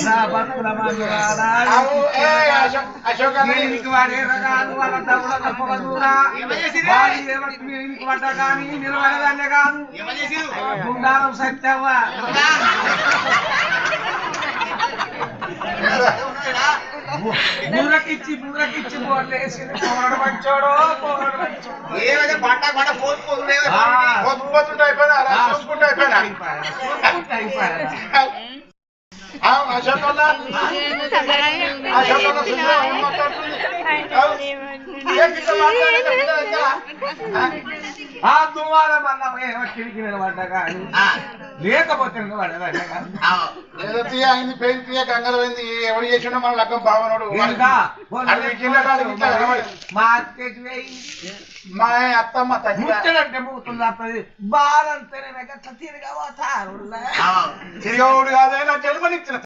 నా భక్తుల మందురాడా అశోక్ వాడే రకాలు వాళ్ళ తగుల తప్పవదురా వాడి ఎవరికి పడ్డ కానీ నిలబడదాన్నే కాదు గుండారం సత్యవ్వ బుర్రకిచ్చి బోర్లేసి పోరాడు మంచోడో ఏమైతే పంట పంట పోతుంటే అయిపోయినా అశోక్ ఆ దుమాల మళ్ళా కిరికి నిలబడ్డా కానీ లేకపోతే ఏదో అయింది పెయిన్ తీయ గంగలు పోయింది ఎవరు చేసిండో మన లగ్గం బావనోడు మా అత్తేసి మా అత్తమ్మ ముచ్చడంటే మూతుంది వస్తుంది బాలంతేనే తిరిగా పోతారు తిరిగోడు కాదే నా జన్మనిచ్చిన